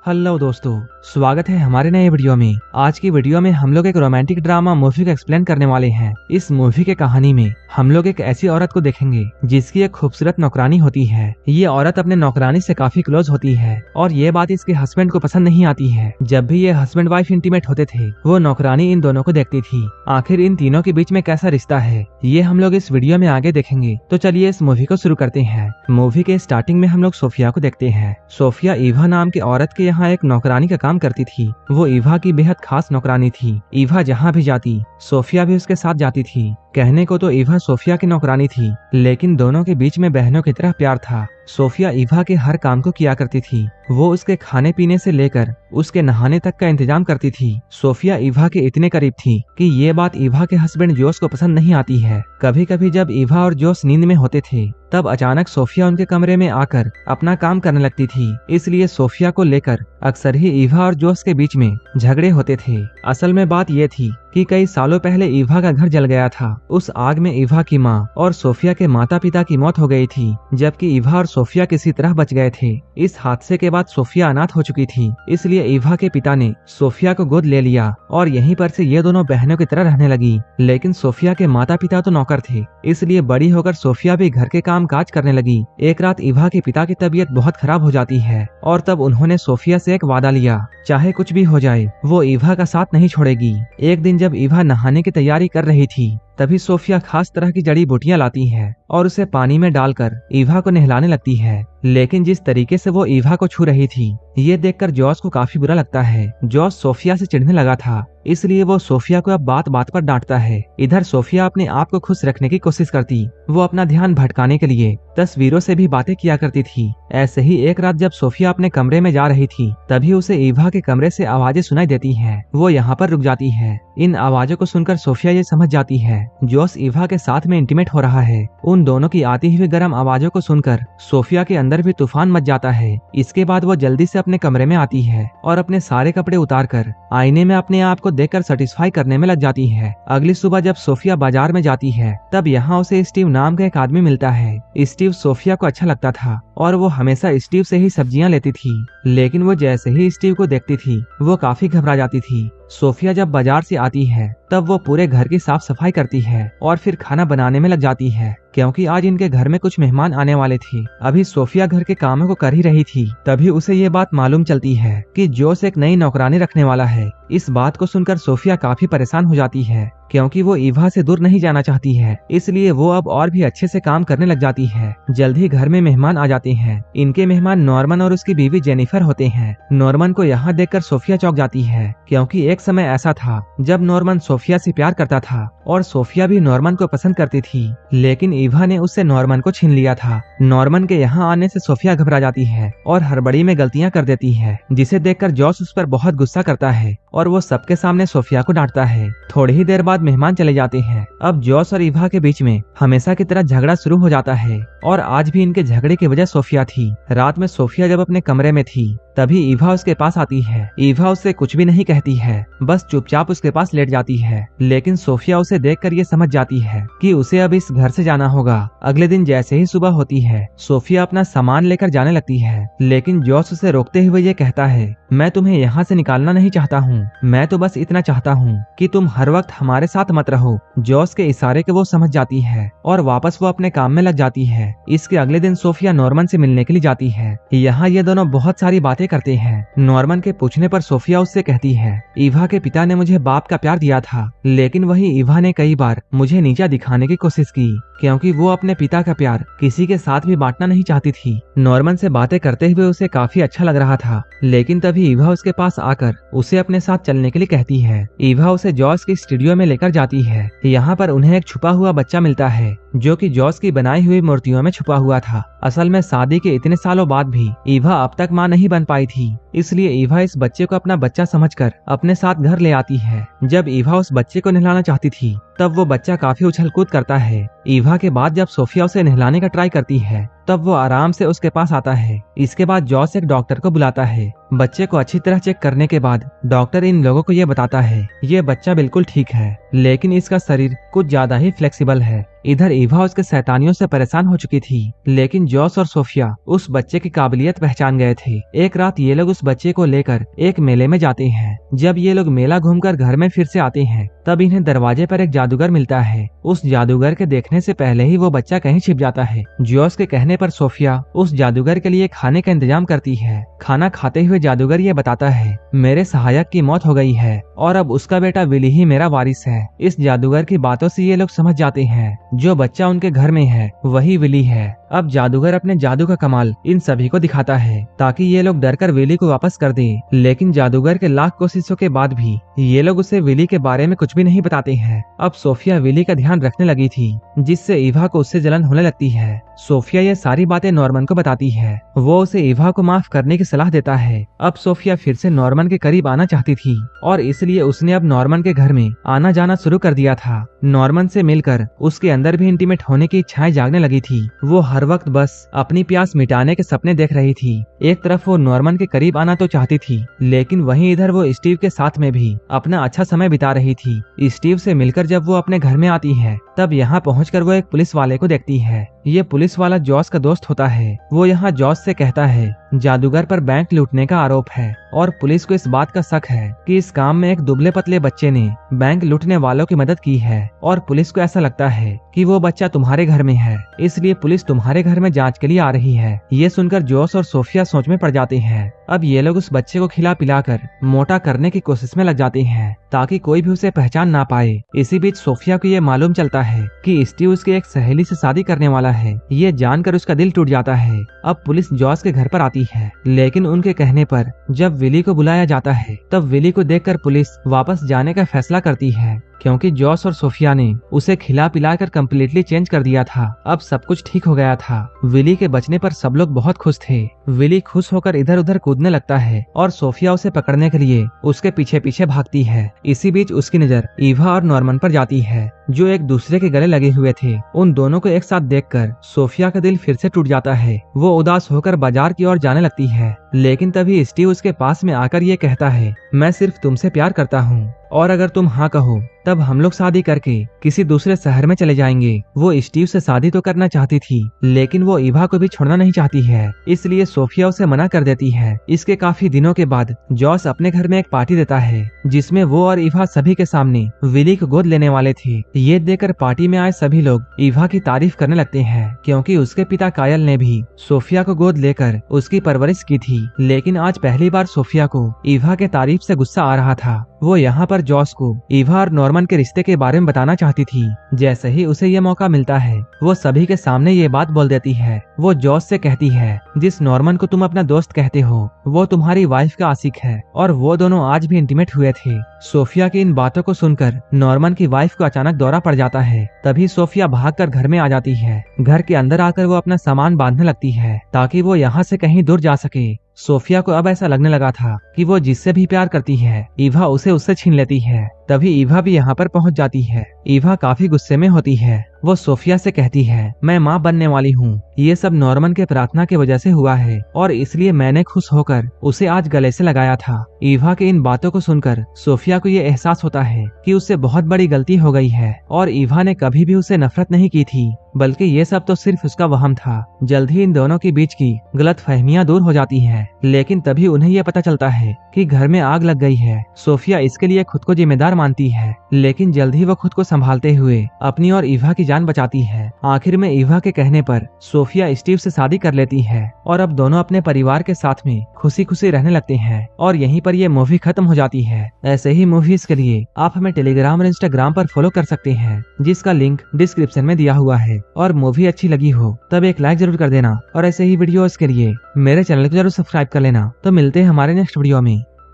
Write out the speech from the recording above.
Hello दोस्तों, स्वागत है हमारे नए वीडियो में। आज की वीडियो में हम लोग एक रोमांटिक ड्रामा मूवी को एक्सप्लेन करने वाले हैं। इस मूवी के कहानी में हम लोग एक ऐसी औरत को देखेंगे जिसकी एक खूबसूरत नौकरानी होती है। ये औरत अपने नौकरानी से काफी क्लोज होती है और ये बात इसके हस्बैंड को पसंद नहीं आती है। जब भी ये हस्बैंड वाइफ इंटीमेट होते थे वो नौकरानी इन दोनों को देखती थी। आखिर इन तीनों के बीच में कैसा रिश्ता है ये हम लोग इस वीडियो में आगे देखेंगे। तो चलिए इस मूवी को शुरू करते हैं। मूवी के स्टार्टिंग में हम लोग सोफिया को देखते हैं। सोफिया ईवा नाम की औरत के यहाँ एक नौकरानी का काम करती थी। वो ईवा की बेहद खास नौकरानी थी। ईवा जहाँ भी जाती सोफिया भी उसके साथ जाती थी। कहने को तो ईवा सोफिया की नौकरानी थी, लेकिन दोनों के बीच में बहनों की तरह प्यार था। सोफिया ईवा के हर काम को किया करती थी। वो उसके खाने पीने से लेकर उसके नहाने तक का इंतजाम करती थी। सोफिया ईवा के इतने करीब थी कि ये बात ईवा के हस्बैंड जोश को पसंद नहीं आती है। कभी कभी जब ईवा और जोश नींद में होते थे तब अचानक सोफिया उनके कमरे में आकर अपना काम करने लगती थी। इसलिए सोफिया को लेकर अक्सर ही ईवा और जोश के बीच में झगड़े होते थे। असल में बात ये थी कि कई सालों पहले ईवा का घर जल गया था। उस आग में ईवा की माँ और सोफिया के माता पिता की मौत हो गई थी, जबकि ईवा और सोफिया किसी तरह बच गए थे। इस हादसे के बाद सोफिया अनाथ हो चुकी थी, इसलिए ईवा के पिता ने सोफिया को गोद ले लिया और यहीं पर से ये दोनों बहनों की तरह रहने लगी। लेकिन सोफिया के माता पिता तो नौकर थे, इसलिए बड़ी होकर सोफिया भी घर के काम काज करने लगी। एक रात ईवा के पिता की तबीयत बहुत खराब हो जाती है और तब उन्होंने सोफिया से एक वादा लिया, चाहे कुछ भी हो जाए वो ईवा का साथ नहीं छोड़ेगी। एक दिन जब ईवा नहाने की तैयारी कर रही थी तभी सोफिया खास तरह की जड़ी बूटियां लाती है और उसे पानी में डालकर ईवा को नहलाने लगती है। लेकिन जिस तरीके से वो ईवा को छू रही थी ये देखकर जॉस को काफी बुरा लगता है। जॉस सोफिया से चिढ़ने लगा था, इसलिए वो सोफिया को अब बात बात पर डांटता है। इधर सोफिया अपने आप को खुश रखने की कोशिश करती। वो अपना ध्यान भटकाने के लिए तस्वीरों से भी बातें किया करती थी। ऐसे ही एक रात जब सोफिया अपने कमरे में जा रही थी तभी उसे ईवा के कमरे से आवाजें सुनाई देती हैं। वो यहाँ पर रुक जाती है। इन आवाजों को सुनकर सोफिया ये समझ जाती है जोस ईवा के साथ में इंटीमेट हो रहा है। उन दोनों की आती हुई गर्म आवाजों को सुनकर सोफिया के अंदर भी तूफान मच जाता है। इसके बाद वो जल्दी से अपने कमरे में आती है और अपने सारे कपड़े उतारकर आईने में अपने आप को देखकर सेटिस्फाई करने में लग जाती है। अगली सुबह जब सोफिया बाजार में जाती है तब यहाँ उसे स्टीव नाम का एक आदमी मिलता है। स्टीव सोफिया को अच्छा लगता था और वो हमेशा स्टीव से ही सब्जियां लेती थी, लेकिन वो जैसे ही स्टीव को देखती थी वो काफी घबरा जाती थी। सोफिया जब बाजार से आती है तब वो पूरे घर की साफ सफाई करती है और फिर खाना बनाने में लग जाती है, क्योंकि आज इनके घर में कुछ मेहमान आने वाले थे। अभी सोफिया घर के कामों को कर ही रही थी तभी उसे ये बात मालूम चलती है कि जोस एक नई नौकरानी रखने वाला है। इस बात को सुनकर सोफिया काफी परेशान हो जाती है, क्योंकि वो ईवा से दूर नहीं जाना चाहती है। इसलिए वो अब और भी अच्छे से काम करने लग जाती है। जल्द ही घर में मेहमान आ जाते हैं। इनके मेहमान नॉर्मन और उसकी बीवी जेनिफर होते हैं। नॉर्मन को यहाँ देखकर सोफिया चौंक जाती है, क्योंकि एक समय ऐसा था जब नॉर्मन सोफिया से प्यार करता था और सोफिया भी नॉर्मन को पसंद करती थी, लेकिन ईवा ने उससे नॉर्मन को छीन लिया था। नॉर्मन के यहाँ आने से सोफिया घबरा जाती है और हड़बड़ी में गलतियां कर देती है, जिसे देखकर जॉस उस पर बहुत गुस्सा करता है और वो सबके सामने सोफिया को डांटता है। थोड़ी ही देर बाद मेहमान चले जाते हैं। अब जॉस और ईवा के बीच में हमेशा की तरह झगड़ा शुरू हो जाता है और आज भी इनके झगड़े की वजह सोफिया थी। रात में सोफिया जब अपने कमरे में थी तभी ईवा उसके पास आती है। ईवा उससे कुछ भी नहीं कहती है, बस चुपचाप उसके पास लेट जाती है। लेकिन सोफिया उसे देखकर ये समझ जाती है कि उसे अब इस घर से जाना होगा। अगले दिन जैसे ही सुबह होती है सोफिया अपना सामान लेकर जाने लगती है, लेकिन जॉस उसे रोकते हुए ये कहता है, मैं तुम्हें यहाँ से निकालना नहीं चाहता हूँ, मैं तो बस इतना चाहता हूँ कि तुम हर वक्त हमारे साथ मत रहो। जॉस के इशारे के वो समझ जाती है और वापस वो अपने काम में लग जाती है। इसके अगले दिन सोफिया नॉर्मन से मिलने के लिए जाती है। यहाँ ये दोनों बहुत सारी बातें करते हैं। नॉर्मन के पूछने पर सोफिया उससे कहती है, ईवा के पिता ने मुझे बाप का प्यार दिया था, लेकिन वही ईवा ने कई बार मुझे नीचा दिखाने की कोशिश की, क्योंकि वो अपने पिता का प्यार किसी के साथ भी बांटना नहीं चाहती थी। नॉर्मन से बातें करते हुए उसे काफी अच्छा लग रहा था, लेकिन तभी ईवा उसके पास आकर उसे अपने साथ चलने के लिए कहती है। ईवा उसे जॉस के स्टूडियो में लेकर जाती है। यहाँ पर उन्हें एक छुपा हुआ बच्चा मिलता है जो कि जॉस की बनाई हुई मूर्तियों में छुपा हुआ था। असल में शादी के इतने सालों बाद भी ईवा अब तक मां नहीं बन पाई थी, इसलिए ईवा इस बच्चे को अपना बच्चा समझकर अपने साथ घर ले आती है। जब ईवा उस बच्चे को नहलाना चाहती थी तब वो बच्चा काफी उछल कूद करता है। ईवा के बाद जब सोफिया उसे नहलाने का ट्राई करती है तब वो आराम से उसके पास आता है। इसके बाद जॉस एक डॉक्टर को बुलाता है। बच्चे को अच्छी तरह चेक करने के बाद डॉक्टर इन लोगों को ये बताता है, ये बच्चा बिल्कुल ठीक है, लेकिन इसका शरीर कुछ ज्यादा ही फ्लेक्सिबल है, इधर ईवा उसके शैतानियों से परेशान हो चुकी थी, लेकिन जॉस और सोफिया उस बच्चे की काबिलियत पहचान गए थे। एक रात ये लोग उस बच्चे को लेकर एक मेले में जाते हैं। जब ये लोग मेला घूमकर घर में फिर से आते हैं, तब इन्हें दरवाजे पर एक जादूगर मिलता है। उस जादूगर के देखने से पहले ही वो बच्चा कहीं छिप जाता है। जॉस के कहने पर सोफिया उस जादूगर के लिए खाने का इंतजाम करती है। खाना खाते हुए जादूगर ये बताता है, मेरे सहायक की मौत हो गई है और अब उसका बेटा विली ही मेरा वारिस है। इस जादूगर की बातों से ये लोग समझ जाते हैं, जो बच्चा उनके घर में है वही विली है। अब जादूगर अपने जादू का कमाल इन सभी को दिखाता है, ताकि ये लोग डरकर विली को वापस कर दें। लेकिन जादूगर के लाख कोशिशों के बाद भी ये लोग उसे विली के बारे में कुछ भी नहीं बताते हैं। अब सोफिया विली का ध्यान रखने लगी थी, जिससे ईवा को उससे जलन होने लगती है। सोफिया ये सारी बातें नॉर्मन को बताती है। वो उसे ईवा को माफ करने की सलाह देता है। अब सोफिया फिर से नॉर्मन के करीब आना चाहती थी और इसलिए उसने अब नॉर्मन के घर में आना जाना शुरू कर दिया था। नॉर्मन से मिलकर उसके अंदर भी इंटीमेट होने की इच्छाएं जागने लगी थी। वो हर वक्त बस अपनी प्यास मिटाने के सपने देख रही थी। एक तरफ वो नॉर्मन के करीब आना तो चाहती थी, लेकिन वहीं इधर वो स्टीव के साथ में भी अपना अच्छा समय बिता रही थी। स्टीव से मिलकर जब वो अपने घर में आती है, तब यहाँ पहुंचकर वो एक पुलिस वाले को देखती है। ये पुलिस वाला जॉस का दोस्त होता है। वो यहाँ जॉस से कहता है, जादूगर पर बैंक लूटने का आरोप है और पुलिस को इस बात का शक है कि इस काम में एक दुबले पतले बच्चे ने बैंक लूटने वालों की मदद की है और पुलिस को ऐसा लगता है कि वो बच्चा तुम्हारे घर में है, इसलिए पुलिस तुम्हारे घर में जांच के लिए आ रही है। ये सुनकर जॉस और सोफिया सोच में पड़ जाते हैं। अब ये लोग उस बच्चे को खिला पिलाकर मोटा करने की कोशिश में लग जाते हैं, ताकि कोई भी उसे पहचान ना पाए। इसी बीच सोफिया को ये मालूम चलता है कि स्टीव उसकी एक सहेली से शादी करने वाला है। ये जानकर उसका दिल टूट जाता है। अब पुलिस जॉस के घर पर आती है, लेकिन उनके कहने पर जब विली को बुलाया जाता है, तब विली को देखकर पुलिस वापस जाने का फैसला करती है, क्योंकि जॉस और सोफिया ने उसे खिला पिलाकर कम्प्लीटली चेंज कर दिया था। अब सब कुछ ठीक हो गया था। विली के बचने पर सब लोग बहुत खुश थे। विली खुश होकर इधर उधर कूदने लगता है और सोफिया उसे पकड़ने के लिए उसके पीछे पीछे भागती है। इसी बीच उसकी नजर ईवा और नॉर्मन पर जाती है, जो एक दूसरे के गले लगे हुए थे। उन दोनों को एक साथ देखकर सोफिया का दिल फिर से टूट जाता है। वो उदास होकर बाजार की ओर जाने लगती है, लेकिन तभी स्टीव उसके पास में आकर ये कहता है, मैं सिर्फ तुमसे प्यार करता हूँ और अगर तुम हाँ कहो तब हम लोग शादी करके किसी दूसरे शहर में चले जाएंगे। वो स्टीव से शादी तो करना चाहती थी, लेकिन वो ईवा को भी छोड़ना नहीं चाहती है, इसलिए सोफिया उसे मना कर देती है। इसके काफी दिनों के बाद जॉस अपने घर में एक पार्टी देता है, जिसमें वो और ईवा सभी के सामने विली को गोद लेने वाले थे। ये देखकर पार्टी में आए सभी लोग ईवा की तारीफ करने लगते हैं, क्योंकि उसके पिता कायल ने भी सोफिया को गोद लेकर उसकी परवरिश की थी। लेकिन आज पहली बार सोफिया को ईवा के तारीफ से गुस्सा आ रहा था। वो यहाँ पर जॉस को ईवा और नॉर्मन के रिश्ते के बारे में बताना चाहती थी। जैसे ही उसे ये मौका मिलता है, वो सभी के सामने ये बात बोल देती है। वो जॉस से कहती है, जिस नॉर्मन को तुम अपना दोस्त कहते हो, वो तुम्हारी वाइफ का आशिक है और वो दोनों आज भी इंटीमेट हुए थे। सोफिया की इन बातों को सुनकर नॉर्मन की वाइफ को अचानक दौरा पड़ जाता है। तभी सोफिया भागकर घर में आ जाती है। घर के अंदर आकर वो अपना सामान बांधने लगती है, ताकि वो यहाँ से कहीं दूर जा सके। सोफिया को अब ऐसा लगने लगा था कि वो जिससे भी प्यार करती है, ईवा उसे उससे छीन लेती है। तभी ईवा भी यहाँ पर पहुँच जाती है। ईवा काफी गुस्से में होती है। वो सोफिया से कहती है, मैं माँ बनने वाली हूँ। ये सब नॉर्मन के प्रार्थना की वजह से हुआ है और इसलिए मैंने खुश होकर उसे आज गले से लगाया था। ईवा के इन बातों को सुनकर सोफिया को ये एहसास होता है कि उससे बहुत बड़ी गलती हो गई है और ईवा ने कभी भी उसे नफरत नहीं की थी, बल्कि ये सब तो सिर्फ उसका वहम था। जल्द ही इन दोनों के बीच की गलत फहमियां दूर हो जाती है, लेकिन तभी उन्हें यह पता चलता है कि घर में आग लग गई है। सोफिया इसके लिए खुद को जिम्मेदार मानती है, लेकिन जल्द ही वो खुद को संभालते हुए अपनी और ईवा की जान बचाती है। आखिर में ईवा के कहने पर सोफिया स्टीव से शादी कर लेती है और अब दोनों अपने परिवार के साथ में खुशी खुशी रहने लगते हैं और यहीं पर ये मूवी खत्म हो जाती है। ऐसे ही मूवीज के लिए आप हमें टेलीग्राम और इंस्टाग्राम पर फॉलो कर सकते हैं, जिसका लिंक डिस्क्रिप्शन में दिया हुआ है। और मूवी अच्छी लगी हो तब एक लाइक जरूर कर देना और ऐसे ही वीडियोस के लिए मेरे चैनल को जरूर सब्सक्राइब कर लेना। तो मिलते हैं हमारे नेक्स्ट वीडियो में।